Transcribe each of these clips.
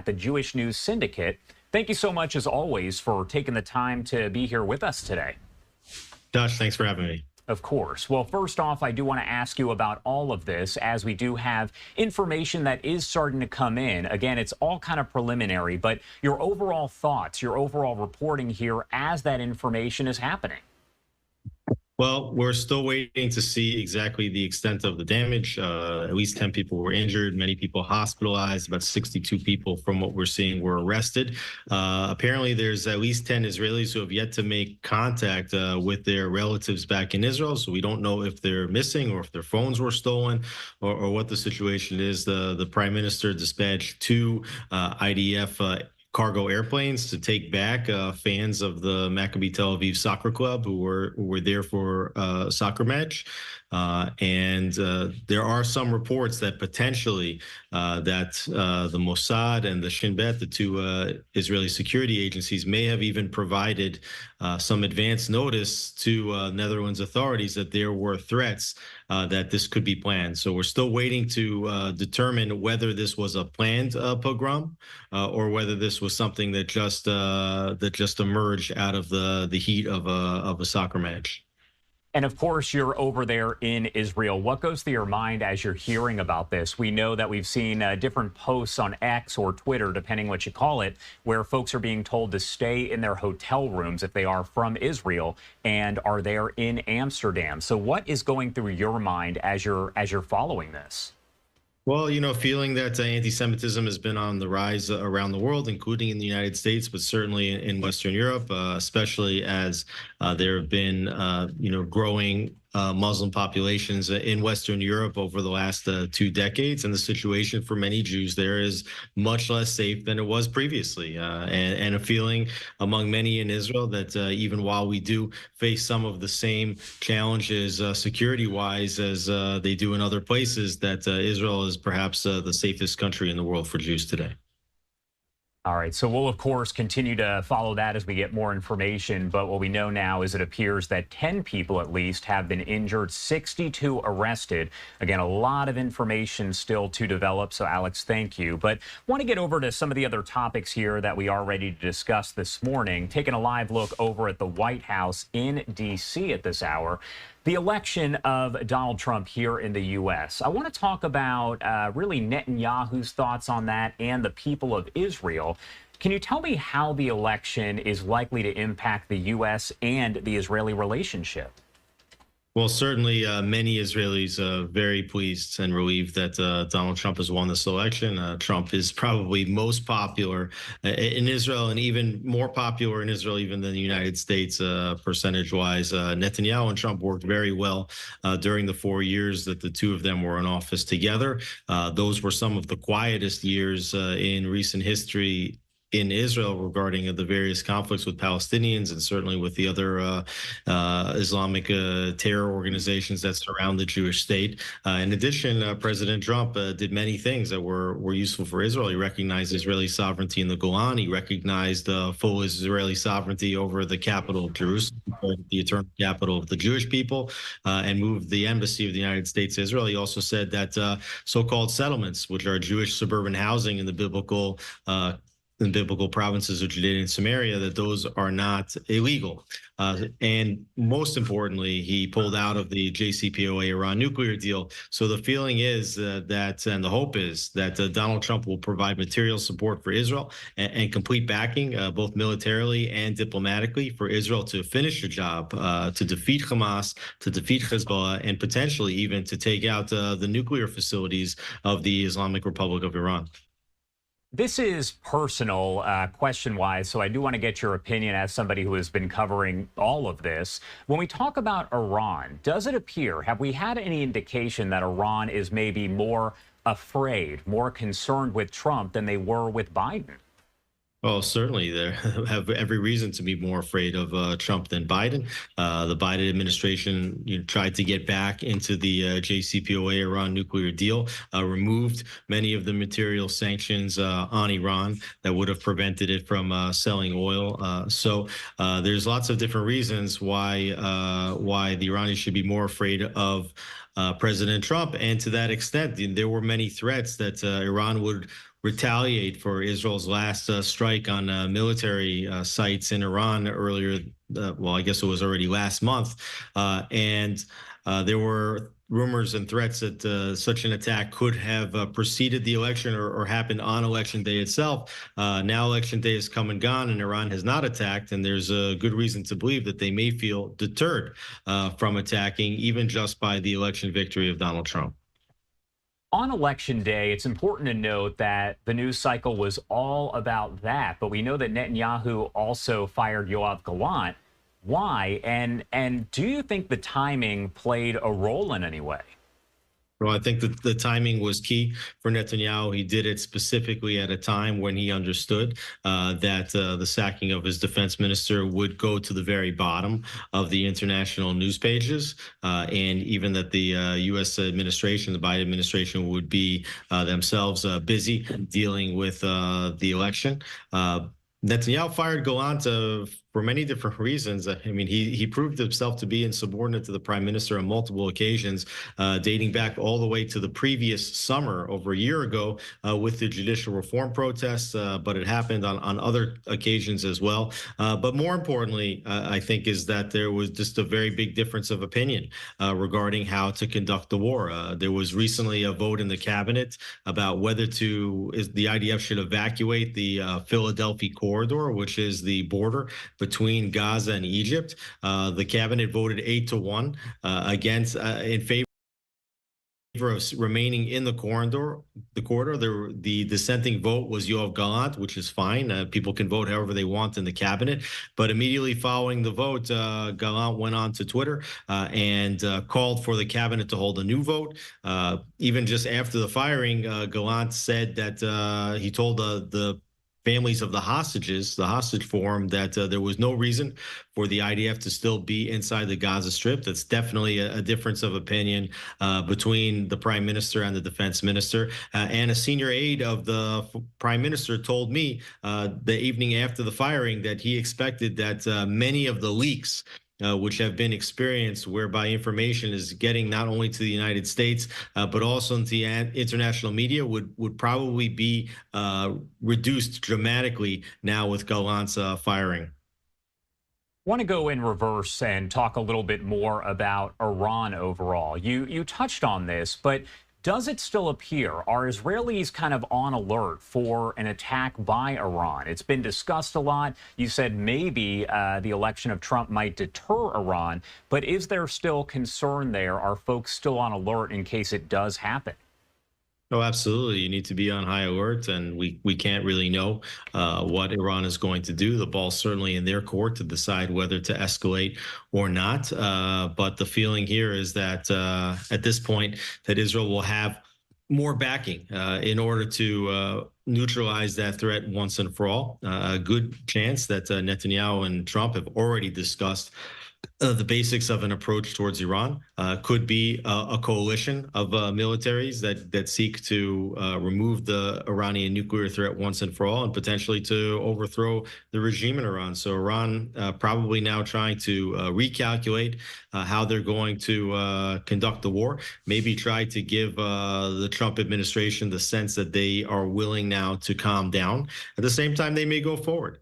the Jewish News Syndicate. Thank you so much, as always, for taking the time to be here with us today. Josh, thanks for having me. Of course. Well, first off, I do want to ask you about all of this, as we do have information that is starting to come in. Again, it's all kind of preliminary, but your overall thoughts, your overall reporting here as that information is happening. Well, we're still waiting to see exactly the extent of the damage. At least 10 people were injured, many people hospitalized, about 62 people from what we're seeing were arrested. Apparently, there's at least 10 Israelis who have yet to make contact with their relatives back in Israel. So we don't know if they're missing or if their phones were stolen or what the situation is. The Prime Minister dispatched two IDF cargo airplanes to take back fans of the Maccabi Tel Aviv soccer club who were there for a soccer match. And there are some reports that potentially that the Mossad and the Shin Bet, the two Israeli security agencies, may have even provided some advance notice to Netherlands authorities that there were threats that this could be planned. So we're still waiting to determine whether this was a planned pogrom or whether this was something that just emerged out of the heat of a soccer match. And of course, you're over there in Israel. What goes through your mind as you're hearing about this? We know that we've seen different posts on X or Twitter, depending what you call it, where folks are being told to stay in their hotel rooms if they are from Israel and are there in Amsterdam. So what is going through your mind as you're following this? Well, you know, feeling that anti-Semitism has been on the rise around the world, including in the United States, but certainly in Western Europe, especially as there have been, growing Muslim populations in Western Europe over the last 2 decades. And the situation for many Jews there is much less safe than it was previously. And a feeling among many in Israel that even while we do face some of the same challenges security-wise as they do in other places, that Israel is perhaps the safest country in the world for Jews today. All right, so we'll, of course, continue to follow that as we get more information. But what we know now is it appears that 10 people at least have been injured, 62 arrested. Again, a lot of information still to develop. So, Alex, thank you. But want to get over to some of the other topics here that we are ready to discuss this morning. Taking a live look over at the White House in D.C. at this hour. The election of Donald Trump here in the U.S. I want to talk about really Netanyahu's thoughts on that and the people of Israel. Can you tell me how the election is likely to impact the U.S. and the Israeli relationship? Well, certainly many Israelis are very pleased and relieved that Donald Trump has won this election. Trump is probably most popular in Israel and even more popular in Israel even than the United States percentage-wise. Netanyahu and Trump worked very well during the 4 years that the two of them were in office together. Those were some of the quietest years in recent history in Israel regarding the various conflicts with Palestinians and certainly with the other Islamic terror organizations that surround the Jewish state. In addition, President Trump did many things that were useful for Israel. He recognized Israeli sovereignty in the Golan. He recognized full Israeli sovereignty over the capital of Jerusalem, the eternal capital of the Jewish people, and moved the embassy of the United States to Israel. He also said that so-called settlements, which are Jewish suburban housing in the biblical provinces of Judea and Samaria, that those are not illegal. And most importantly, he pulled out of the JCPOA Iran nuclear deal. So the feeling is that, and the hope is that Donald Trump will provide material support for Israel and complete backing, both militarily and diplomatically, for Israel to finish the job, to defeat Hamas, to defeat Hezbollah, and potentially even to take out the nuclear facilities of the Islamic Republic of Iran. This is personal, question-wise, so I do want to get your opinion as somebody who has been covering all of this. When we talk about Iran, does it appear, have we had any indication that Iran is maybe more afraid, more concerned with Trump than they were with Biden? Well, certainly they have every reason to be more afraid of Trump than Biden. The Biden administration tried to get back into the JCPOA Iran nuclear deal, removed many of the material sanctions on Iran that would have prevented it from selling oil. So there's lots of different reasons why the Iranians should be more afraid of President Trump. And to that extent, there were many threats that Iran retaliate for Israel's last strike on military sites in Iran earlier. Well, I guess it was already last month, and there were rumors and threats that such an attack could have preceded the election or happened on election day itself. Now election day has come and gone, and Iran has not attacked, and there's a good reason to believe that they may feel deterred from attacking, even just by the election victory of Donald Trump. On election day, it's important to note that the news cycle was all about that, but we know that Netanyahu also fired Yoav Gallant. Why? And do you think the timing played a role in any way? Well, I think that the timing was key for Netanyahu. He did it specifically at a time when he understood that the sacking of his defense minister would go to the very bottom of the international news pages, and even that the U.S. administration, the Biden administration, would be themselves busy dealing with the election. Netanyahu fired Gallant for many different reasons. I mean, he proved himself to be insubordinate to the prime minister on multiple occasions, dating back all the way to the previous summer, over a year ago, with the judicial reform protests. But it happened on other occasions as well. But more importantly, I think, is that there was just a very big difference of opinion regarding how to conduct the war. There was recently a vote in the cabinet about whether the IDF should evacuate the Philadelphia corridor, which is the border between Gaza and Egypt. The cabinet voted 8-1 against in favor of remaining in the corridor. The dissenting vote was Yoav Gallant, which is fine. People can vote however they want in the cabinet. But immediately following the vote, Gallant went on to Twitter and called for the cabinet to hold a new vote. Even just after the firing, Gallant said that he told the families of the hostages, the hostage forum, that there was no reason for the IDF to still be inside the Gaza Strip. That's definitely a difference of opinion between the prime minister and the defense minister. And a senior aide of the prime minister told me the evening after the firing that he expected that many of the leaks which have been experienced, whereby information is getting not only to the United States, but also into the international media, would probably be reduced dramatically now with Gallant's firing. I want to go in reverse and talk a little bit more about Iran overall. You touched on this, but does it still appear? Are Israelis kind of on alert for an attack by Iran? It's been discussed a lot. You said maybe the election of Trump might deter Iran, but is there still concern there? Are folks still on alert in case it does happen? Oh, absolutely. You need to be on high alert, and we can't really know what Iran is going to do. The ball's certainly in their court to decide whether to escalate or not. But the feeling here is that at this point, that Israel will have more backing in order to neutralize that threat once and for all. A good chance that Netanyahu and Trump have already discussed the basics of an approach towards Iran. Could be a coalition of militaries that seek to remove the Iranian nuclear threat once and for all, and potentially to overthrow the regime in Iran. So Iran probably now trying to recalculate how they're going to conduct the war, maybe try to give the Trump administration the sense that they are willing now to calm down. At the same time, they may go forward.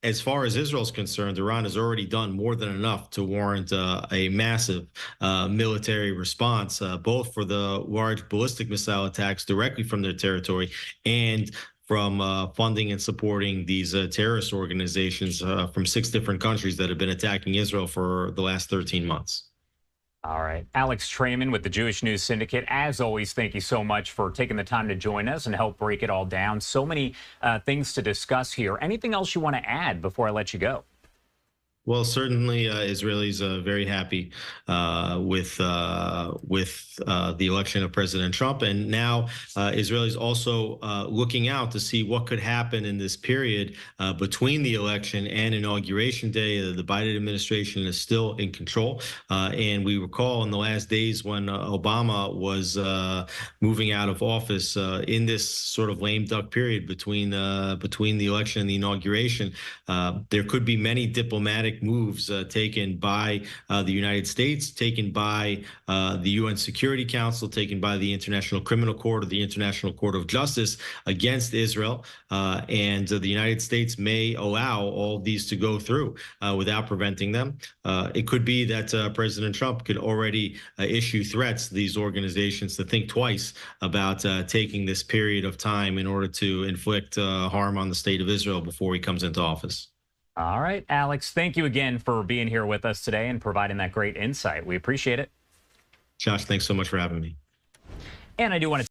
As far as Israel's concerned, Iran has already done more than enough to warrant a massive military response, both for the large ballistic missile attacks directly from their territory and from funding and supporting these terrorist organizations from 6 different countries that have been attacking Israel for the last 13 months. All right. Alex Traiman with the Jewish News Syndicate. As always, thank you so much for taking the time to join us and help break it all down. So many things to discuss here. Anything else you want to add before I let you go? Well, certainly Israelis are very happy with the election of President Trump. And now Israelis also looking out to see what could happen in this period between the election and Inauguration Day. The Biden administration is still in control. And we recall in the last days when Obama was moving out of office in this sort of lame duck period between the election and the inauguration, there could be many diplomatic diplomatic moves taken by the United States, taken by the UN Security Council, taken by the International Criminal Court or the International Court of Justice against Israel. And the United States may allow all of these to go through without preventing them. It could be that President Trump could already issue threats to these organizations to think twice about taking this period of time in order to inflict harm on the state of Israel before he comes into office. All right, Alex, thank you again for being here with us today and providing that great insight. We appreciate it. Josh, thanks so much for having me. And I do want to